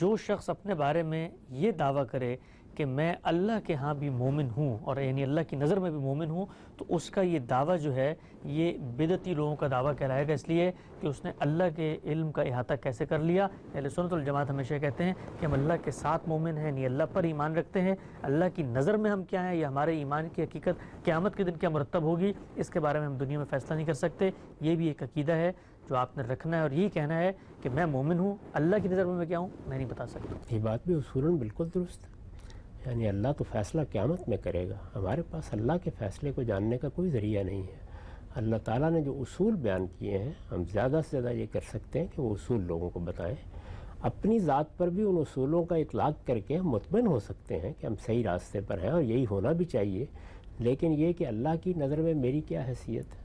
جو شخص اپنے بارے میں یہ دعویٰ کرے کہ میں اللہ کے ہاں بھی مومن ہوں اور یعنی اللہ کی نظر میں بھی مومن ہوں، تو اس کا یہ دعویٰ جو ہے یہ بدعتی لوگوں کا دعویٰ کہلائے گا، اس لیے کہ اس نے اللہ کے علم کا احاطہ کیسے کر لیا۔ اہل سنت والجماعت ہمیشہ کہتے ہیں کہ ہم اللہ کے ساتھ مومن ہیں، یعنی اللہ پر ایمان رکھتے ہیں، اللہ کی نظر میں ہم کیا ہیں یا ہمارے ایمان کی حقیقت قیامت کے دن کیا مرتب ہوگی اس کے بارے میں ہم دنیا میں فیصلہ نہیں کر سکتے۔ یہ بھی ایک عقیدہ ہے جو آپ نے رکھنا ہے، اور یہی کہنا ہے کہ میں مومن ہوں، اللہ کی نظر میں کیا ہوں میں نہیں بتا سکتا۔ یہ بات بھی اصولاً بالکل درست ہے، یعنی اللہ تو فیصلہ قیامت میں کرے گا، ہمارے پاس اللہ کے فیصلے کو جاننے کا کوئی ذریعہ نہیں ہے۔ اللہ تعالیٰ نے جو اصول بیان کیے ہیں، ہم زیادہ سے زیادہ یہ کر سکتے ہیں کہ وہ اصول لوگوں کو بتائیں، اپنی ذات پر بھی ان اصولوں کا اطلاق کر کے ہم مطمئن ہو سکتے ہیں کہ ہم صحیح راستے پر ہیں، اور یہی ہونا بھی چاہیے۔ لیکن یہ کہ اللہ کی نظر میں میری کیا حیثیت ہے،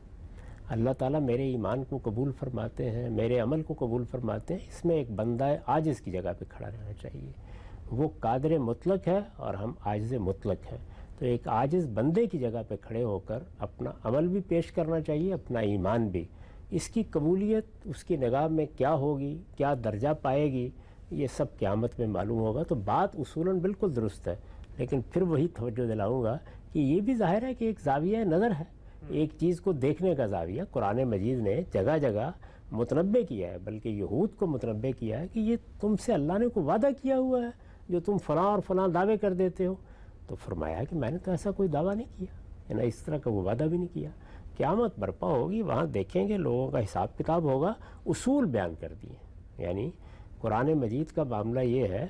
اللہ تعالیٰ میرے ایمان کو قبول فرماتے ہیں، میرے عمل کو قبول فرماتے ہیں، اس میں ایک بندہ عاجز کی جگہ پہ کھڑا رہنا چاہیے۔ وہ قادر مطلق ہے اور ہم عاجز مطلق ہیں، تو ایک عاجز بندے کی جگہ پہ کھڑے ہو کر اپنا عمل بھی پیش کرنا چاہیے، اپنا ایمان بھی۔ اس کی قبولیت اس کی نگاہ میں کیا ہوگی، کیا درجہ پائے گی، یہ سب قیامت میں معلوم ہوگا۔ تو بات اصولاً بالکل درست ہے، لیکن پھر وہی توجہ دلاؤں گا کہ یہ بھی ظاہر ہے کہ ایک زاویہ نظر ہے، ایک چیز کو دیکھنے کا زاویہ۔ قرآن مجید نے جگہ جگہ متنبع کیا ہے، بلکہ یہود کو متنبع کیا ہے کہ یہ تم سے اللہ نے کوئی وعدہ کیا ہوا ہے جو تم فلاں اور فلاں دعوے کر دیتے ہو۔ تو فرمایا کہ میں نے تو ایسا کوئی دعویٰ نہیں کیا، یعنی اس طرح کا وہ وعدہ بھی نہیں کیا۔ قیامت برپا ہوگی، وہاں دیکھیں گے، لوگوں کا حساب کتاب ہوگا، اصول بیان کر دیے۔ یعنی قرآن مجید کا معاملہ یہ ہے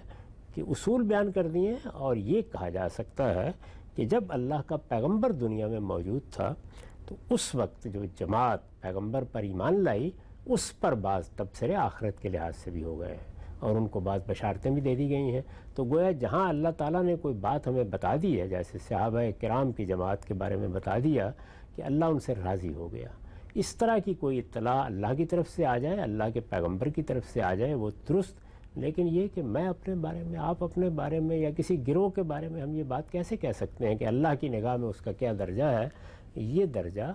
کہ اصول بیان کر دیے، اور یہ کہا جا سکتا ہے کہ جب اللہ کا پیغمبر دنیا میں موجود تھا تو اس وقت جو جماعت پیغمبر پر ایمان لائی، اس پر بعض تبصرے آخرت کے لحاظ سے بھی ہو گئے ہیں، اور ان کو بعض بشارتیں بھی دے دی گئی ہیں۔ تو گویا جہاں اللہ تعالیٰ نے کوئی بات ہمیں بتا دی ہے، جیسے صحابہ کرام کی جماعت کے بارے میں بتا دیا کہ اللہ ان سے راضی ہو گیا، اس طرح کی کوئی اطلاع اللہ کی طرف سے آ جائے، اللہ کے پیغمبر کی طرف سے آ جائے، وہ درست۔ لیکن یہ کہ میں اپنے بارے میں، آپ اپنے بارے میں، یا کسی گروہ کے بارے میں ہم یہ بات کیسے کہہ سکتے ہیں کہ اللہ کی نگاہ میں اس کا کیا درجہ ہے؟ یہ درجہ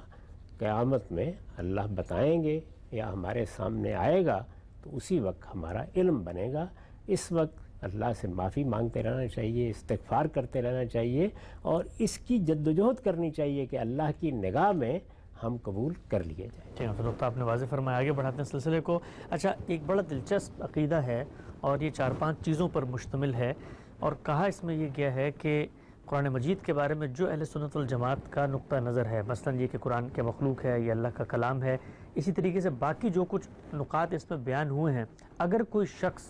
قیامت میں اللہ بتائیں گے یا ہمارے سامنے آئے گا، تو اسی وقت ہمارا علم بنے گا۔ اس وقت اللہ سے معافی مانگتے رہنا چاہیے، استغفار کرتے رہنا چاہیے، اور اس کی جدوجہد کرنی چاہیے کہ اللہ کی نگاہ میں ہم قبول کر لیے جائیں۔ ٹھیک ہے، تو آپ نے واضح فرمایا، آگے بڑھاتے ہیں سلسلے کو۔ اچھا، ایک بڑا دلچسپ عقیدہ ہے اور یہ 4-5 چیزوں پر مشتمل ہے، اور کہا اس میں یہ گیا ہے کہ قرآن مجید کے بارے میں جو اہل سنت والجماعت کا نقطہ نظر ہے، مثلا یہ کہ قرآن کے مخلوق ہے، یہ اللہ کا کلام ہے، اسی طریقے سے باقی جو کچھ نقاط اس میں بیان ہوئے ہیں، اگر کوئی شخص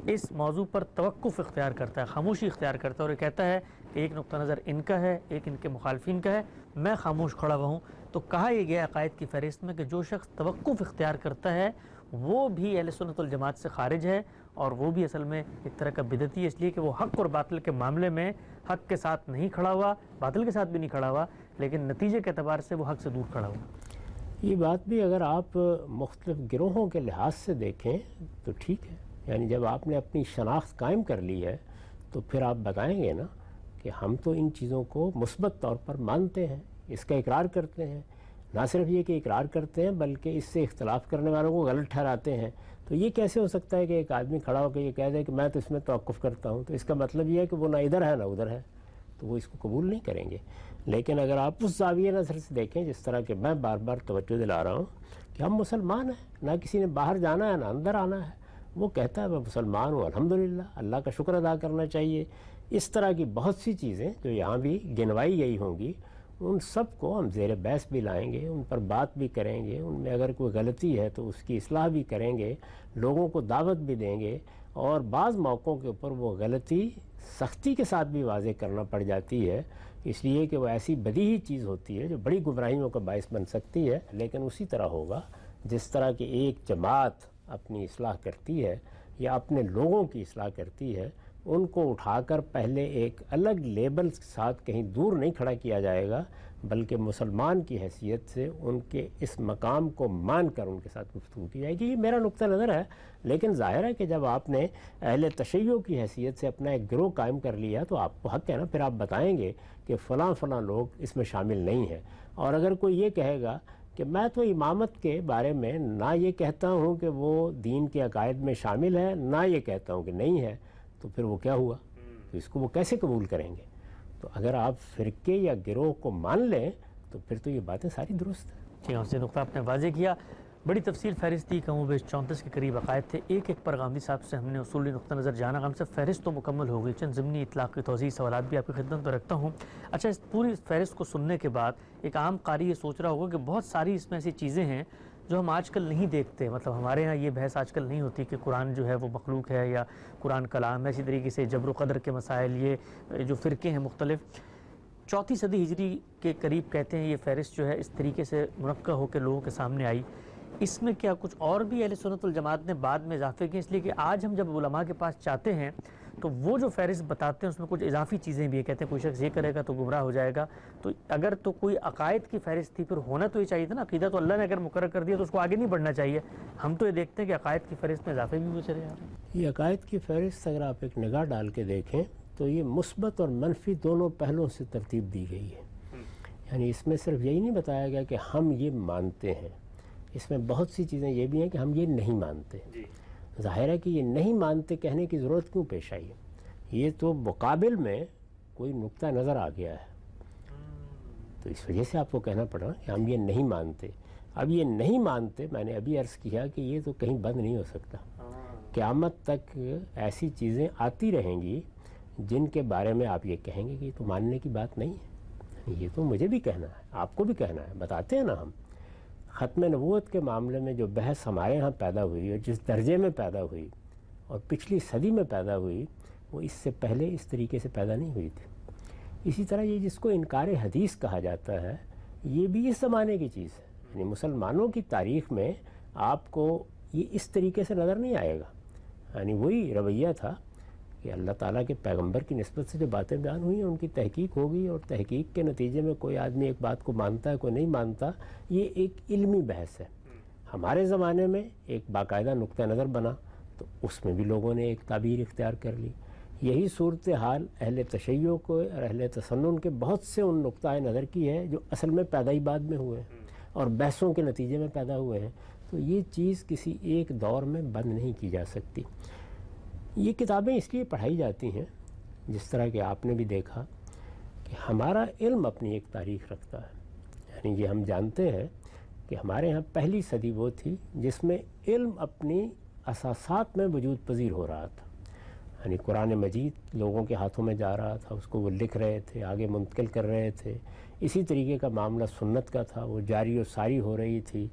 اس موضوع پر توقف اختیار کرتا ہے، خاموشی اختیار کرتا ہے، اور یہ کہتا ہے کہ ایک نقطہ نظر ان کا ہے، ایک ان کے مخالفین کا ہے، میں خاموش کھڑا ہوا ہوں، تو کہا یہ گیا عقائد کی فہرست میں کہ جو شخص توقف اختیار کرتا ہے وہ بھی اہل سنت والجماعت سے خارج ہے، اور وہ بھی اصل میں ایک طرح کا بدعتی ہے، اس لیے کہ وہ حق اور باطل کے معاملے میں حق کے ساتھ نہیں کھڑا ہوا، باطل کے ساتھ بھی نہیں کھڑا ہوا، لیکن نتیجے کے اعتبار سے وہ حق سے دور کھڑا ہوا۔ یہ بات بھی اگر آپ مختلف گروہوں کے لحاظ سے دیکھیں تو ٹھیک ہے، یعنی جب آپ نے اپنی شناخت قائم کر لی ہے تو پھر آپ بتائیں گے نا کہ ہم تو ان چیزوں کو مثبت طور پر مانتے ہیں، اس کا اقرار کرتے ہیں، نہ صرف یہ کہ اقرار کرتے ہیں بلکہ اس سے اختلاف کرنے والوں کو غلط ٹھہراتے ہیں۔ تو یہ کیسے ہو سکتا ہے کہ ایک آدمی کھڑا ہو کے یہ کہہ دے کہ میں تو اس میں توقف کرتا ہوں؟ تو اس کا مطلب یہ ہے کہ وہ نہ ادھر ہے نہ ادھر ہے، تو وہ اس کو قبول نہیں کریں گے۔ لیکن اگر آپ اس زاویہ نظر سے دیکھیں، جس طرح کہ میں بار بار توجہ دلا رہا ہوں کہ ہم مسلمان ہیں، نہ کسی نے باہر جانا ہے نہ اندر آنا ہے، وہ کہتا ہے میں مسلمان ہوں، الحمدللہ، اللہ کا شکر ادا کرنا چاہیے۔ اس طرح کی بہت سی چیزیں جو یہاں بھی گنوائی گئی ہوں گی، ان سب کو ہم زیر بحث بھی لائیں گے، ان پر بات بھی کریں گے، ان میں اگر کوئی غلطی ہے تو اس کی اصلاح بھی کریں گے، لوگوں کو دعوت بھی دیں گے، اور بعض موقعوں کے اوپر وہ غلطی سختی کے ساتھ بھی واضح کرنا پڑ جاتی ہے، اس لیے کہ وہ ایسی بدیہی چیز ہوتی ہے جو بڑی گمراہیوں کا باعث بن سکتی ہے۔ لیکن اسی طرح ہوگا جس طرح کہ ایک جماعت اپنی اصلاح کرتی ہے یا اپنے لوگوں کی اصلاح کرتی ہے، ان کو اٹھا کر پہلے ایک الگ لیبل کے ساتھ کہیں دور نہیں کھڑا کیا جائے گا، بلکہ مسلمان کی حیثیت سے ان کے اس مقام کو مان کر ان کے ساتھ گفتگو کی جائے گی۔ یہ میرا نقطہ نظر ہے، لیکن ظاہر ہے کہ جب آپ نے اہل تشیع کی حیثیت سے اپنا ایک گروہ قائم کر لیا تو آپ کو حق ہے نا، پھر آپ بتائیں گے کہ فلاں فلاں لوگ اس میں شامل نہیں ہیں۔ اور اگر کوئی یہ کہے گا کہ میں تو امامت کے بارے میں نہ یہ کہتا ہوں کہ وہ دین کے عقائد میں شامل ہے، نہ یہ کہتا ہوں کہ نہیں ہے، تو پھر وہ کیا ہوا؟ تو اس کو وہ کیسے قبول کریں گے؟ تو اگر آپ فرقے یا گروہ کو مان لیں تو پھر تو یہ باتیں ساری درست ہیں۔ ٹھیک ہے، نقطہ آپ نے واضح کیا، بڑی تفصیل فہرست تھی، کم و بیش 34 کے قریب عقائد تھے، ایک ایک پر غامدی صاحب سے ہم نے اصولی نقطہ نظر جانا۔ ہم سے فہرست تو مکمل ہو گئی، چند ضمنی اطلاق کی توضیح سوالات بھی آپ کی خدمت میں رکھتا ہوں۔ اچھا، اس پوری فہرست کو سننے کے بعد ایک عام قاری یہ سوچ رہا ہوگا کہ بہت ساری اس میں ایسی چیزیں ہیں جو ہم آج کل نہیں دیکھتے، مطلب ہمارے ہاں یہ بحث آج کل نہیں ہوتی کہ قرآن جو ہے وہ مخلوق ہے یا قرآن کلام ہے، اسی طریقے سے جبر و قدر کے مسائل، یہ جو فرقے ہیں مختلف۔ 4 صدی ہجری کے قریب کہتے ہیں یہ فہرست جو ہے اس طریقے سے منقع ہو کے لوگوں کے سامنے آئی۔ اس میں کیا کچھ اور بھی اہل سنت والجماعت نے بعد میں اضافے کیے؟ اس لیے کہ آج ہم جب علماء کے پاس چاہتے ہیں تو وہ جو فہرست بتاتے ہیں اس میں کچھ اضافی چیزیں بھی ہیں، کہتے ہیں کوئی شخص یہ کرے گا تو گمراہ ہو جائے گا۔ تو اگر تو کوئی عقائد کی فہرست تھی پھر ہونا تو یہ چاہیے تھا نا، عقیدہ تو اللہ نے اگر مقرر کر دیا تو اس کو آگے نہیں بڑھنا چاہیے۔ ہم تو یہ دیکھتے ہیں کہ عقائد کی فہرست میں اضافے بھی ہوئے چلے جا رہے ہیں۔ یہ عقائد کی فہرست اگر آپ ایک نگاہ ڈال کے دیکھیں تو یہ مثبت اور منفی دونوں پہلوؤں سے ترتیب دی گئی ہے۔ یعنی اس میں صرف یہی نہیں بتایا گیا کہ ہم یہ مانتے ہیں، اس میں بہت سی چیزیں یہ بھی ہیں کہ ہم یہ نہیں مانتے۔ ظاہر ہے کہ یہ نہیں مانتے کہنے کی ضرورت کیوں پیش آئی ہے؟ یہ تو مقابل میں کوئی نقطہ نظر آ گیا ہے، تو اس وجہ سے آپ کو کہنا پڑا کہ ہم یہ نہیں مانتے۔ اب یہ نہیں مانتے، میں نے ابھی عرض کیا کہ یہ تو کہیں بند نہیں ہو سکتا، قیامت تک ایسی چیزیں آتی رہیں گی جن کے بارے میں آپ یہ کہیں گے کہ یہ تو ماننے کی بات نہیں ہے۔ یہ تو مجھے بھی کہنا ہے، آپ کو بھی کہنا ہے، بتاتے ہیں نا ہم۔ ختم نبوت کے معاملے میں جو بحث ہمارے ہاں پیدا ہوئی اور جس درجے میں پیدا ہوئی اور پچھلی صدی میں پیدا ہوئی، وہ اس سے پہلے اس طریقے سے پیدا نہیں ہوئی تھی۔ اسی طرح یہ جس کو انکار حدیث کہا جاتا ہے، یہ بھی اس زمانے کی چیز ہے۔ یعنی مسلمانوں کی تاریخ میں آپ کو یہ اس طریقے سے نظر نہیں آئے گا۔ یعنی وہی رویہ تھا کہ اللہ تعالیٰ کے پیغمبر کی نسبت سے جو باتیں بیان ہوئی ہیں ان کی تحقیق ہوگی، اور تحقیق کے نتیجے میں کوئی آدمی ایک بات کو مانتا ہے کوئی نہیں مانتا، یہ ایک علمی بحث ہے۔ ہمارے زمانے میں ایک باقاعدہ نقطہ نظر بنا تو اس میں بھی لوگوں نے ایک تعبیر اختیار کر لی۔ یہی صورتحال اہل تشیع کو اور اہل تسنن کے بہت سے ان نقطۂ نظر کی ہے جو اصل میں پیدا ہی بعد میں ہوئے ہیں اور بحثوں کے نتیجے میں پیدا ہوئے ہیں۔ تو یہ چیز کسی ایک دور میں بند نہیں کی جا سکتی۔ یہ کتابیں اس لیے پڑھائی جاتی ہیں، جس طرح کہ آپ نے بھی دیکھا کہ ہمارا علم اپنی ایک تاریخ رکھتا ہے۔ یعنی یہ ہم جانتے ہیں کہ ہمارے ہاں پہلی صدی وہ تھی جس میں علم اپنی اساسات میں وجود پذیر ہو رہا تھا۔ یعنی قرآن مجید لوگوں کے ہاتھوں میں جا رہا تھا، اس کو وہ لکھ رہے تھے، آگے منتقل کر رہے تھے۔ اسی طریقے کا معاملہ سنت کا تھا، وہ جاری و ساری ہو رہی تھی۔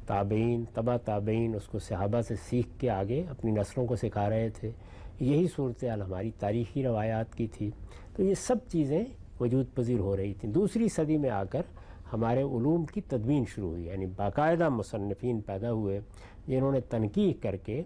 تابعین، تبع تابعین اس کو صحابہ سے سیکھ کے آگے اپنی نسلوں کو سکھا رہے تھے۔ یہی صورتحال ہماری تاریخی روایات کی تھی۔ تو یہ سب چیزیں وجود پذیر ہو رہی تھیں۔ دوسری صدی میں آ کر ہمارے علوم کی تدوین شروع ہوئی، یعنی باقاعدہ مصنفین پیدا ہوئے جنہوں نے تنقیح کر کے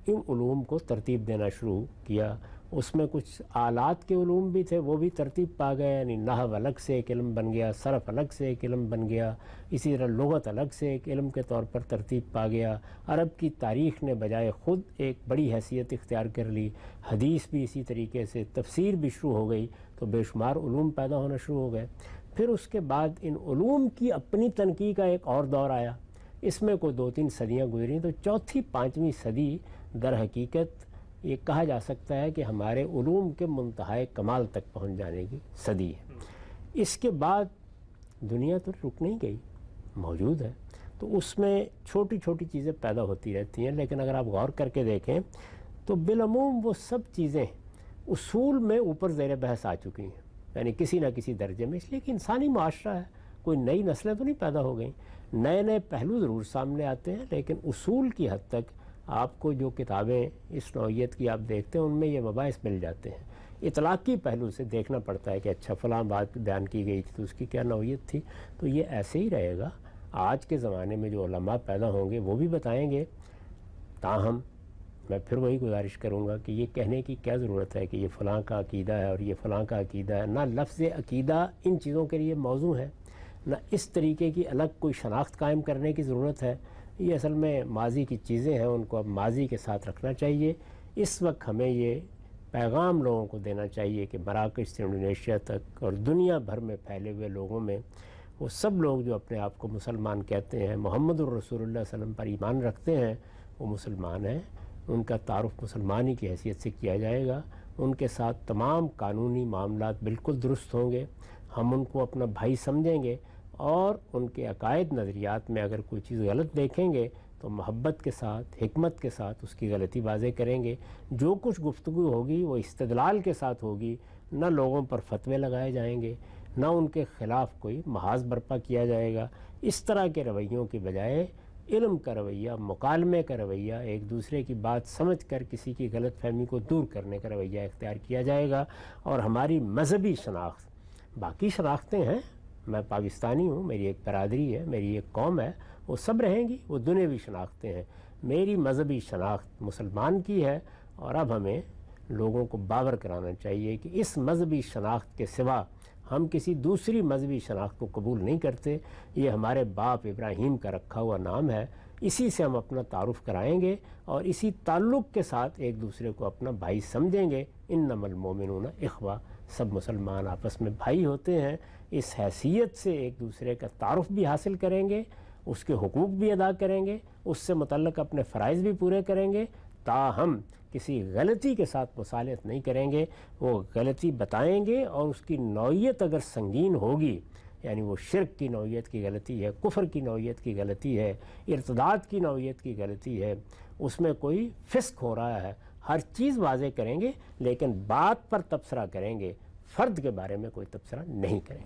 ان علوم کو ترتیب دینا شروع کیا۔ اس میں کچھ آلات کے علوم بھی تھے، وہ بھی ترتیب پا گئے، یعنی نحو الگ سے ایک علم بن گیا، صرف الگ سے ایک علم بن گیا، اسی طرح لغت الگ سے ایک علم کے طور پر ترتیب پا گیا۔ عرب کی تاریخ نے بجائے خود ایک بڑی حیثیت اختیار کر لی، حدیث بھی اسی طریقے سے، تفسیر بھی شروع ہو گئی، تو بے شمار علوم پیدا ہونا شروع ہو گئے۔ پھر اس کے بعد ان علوم کی اپنی تنقیح کا ایک اور دور آیا، اس میں کوئی 2-3 صدیاں گزریں، تو چوتھی 5ویں صدی در حقیقت یہ کہا جا سکتا ہے کہ ہمارے علوم کے منتہائے کمال تک پہنچ جانے کی صدی ہے۔ اس کے بعد دنیا تو رک نہیں گئی، موجود ہے، تو اس میں چھوٹی چھوٹی چیزیں پیدا ہوتی رہتی ہیں، لیکن اگر آپ غور کر کے دیکھیں تو بالعموم وہ سب چیزیں اصول میں اوپر زیر بحث آ چکی ہیں، یعنی کسی نہ کسی درجے میں، اس لیے کہ انسانی معاشرہ ہے، کوئی نئی نسلیں تو نہیں پیدا ہو گئیں، نئے نئے پہلو ضرور سامنے آتے ہیں، لیکن اصول کی حد تک آپ کو جو کتابیں اس نوعیت کی آپ دیکھتے ہیں ان میں یہ مباحث مل جاتے ہیں۔ اطلاقی پہلو سے دیکھنا پڑتا ہے کہ اچھا فلاں بات بیان کی گئی تھی تو اس کی کیا نوعیت تھی، تو یہ ایسے ہی رہے گا۔ آج کے زمانے میں جو علماء پیدا ہوں گے وہ بھی بتائیں گے، تاہم میں پھر وہی گزارش کروں گا کہ یہ کہنے کی کیا ضرورت ہے کہ یہ فلاں کا عقیدہ ہے اور یہ فلاں کا عقیدہ ہے۔ نہ لفظ عقیدہ ان چیزوں کے لیے موضوع ہے، نہ اس طریقے کی الگ کوئی شناخت قائم کرنے کی ضرورت ہے۔ یہ اصل میں ماضی کی چیزیں ہیں، ان کو اب ماضی کے ساتھ رکھنا چاہیے۔ اس وقت ہمیں یہ پیغام لوگوں کو دینا چاہیے کہ مراکش سے انڈونیشیا تک اور دنیا بھر میں پھیلے ہوئے لوگوں میں وہ سب لوگ جو اپنے آپ کو مسلمان کہتے ہیں، محمد الرسول اللہ صلی اللہ علیہ وسلم پر ایمان رکھتے ہیں، وہ مسلمان ہیں۔ ان کا تعارف مسلمانی کی حیثیت سے کیا جائے گا، ان کے ساتھ تمام قانونی معاملات بالکل درست ہوں گے، ہم ان کو اپنا بھائی سمجھیں گے، اور ان کے عقائد نظریات میں اگر کوئی چیز غلط دیکھیں گے تو محبت کے ساتھ، حکمت کے ساتھ اس کی غلطی واضح کریں گے۔ جو کچھ گفتگو ہوگی وہ استدلال کے ساتھ ہوگی، نہ لوگوں پر فتوے لگائے جائیں گے، نہ ان کے خلاف کوئی محاذ برپا کیا جائے گا۔ اس طرح کے رویوں کی بجائے علم کا رویہ، مکالمے کا رویہ، ایک دوسرے کی بات سمجھ کر کسی کی غلط فہمی کو دور کرنے کا رویہ اختیار کیا جائے گا۔ اور ہماری مذہبی شناخت، باقی شناختیں ہیں، میں پاکستانی ہوں، میری ایک برادری ہے، میری ایک قوم ہے، وہ سب رہیں گی، وہ دنیاوی شناختیں ہیں۔ میری مذہبی شناخت مسلمان کی ہے، اور اب ہمیں لوگوں کو باور کرانا چاہیے کہ اس مذہبی شناخت کے سوا ہم کسی دوسری مذہبی شناخت کو قبول نہیں کرتے۔ یہ ہمارے باپ ابراہیم کا رکھا ہوا نام ہے، اسی سے ہم اپنا تعارف کرائیں گے، اور اسی تعلق کے ساتھ ایک دوسرے کو اپنا بھائی سمجھیں گے۔ انما المؤمنون اخوہ، سب مسلمان آپس میں بھائی ہوتے ہیں۔ اس حیثیت سے ایک دوسرے کا تعارف بھی حاصل کریں گے، اس کے حقوق بھی ادا کریں گے، اس سے متعلق اپنے فرائض بھی پورے کریں گے، تاہم کسی غلطی کے ساتھ مصالحت نہیں کریں گے۔ وہ غلطی بتائیں گے، اور اس کی نوعیت اگر سنگین ہوگی، یعنی وہ شرک کی نوعیت کی غلطی ہے، کفر کی نوعیت کی غلطی ہے، ارتداد کی نوعیت کی غلطی ہے، اس میں کوئی فسق ہو رہا ہے، ہر چیز واضح کریں گے، لیکن بات پر تبصرہ کریں گے، فرد کے بارے میں کوئی تبصرہ نہیں کریں گے۔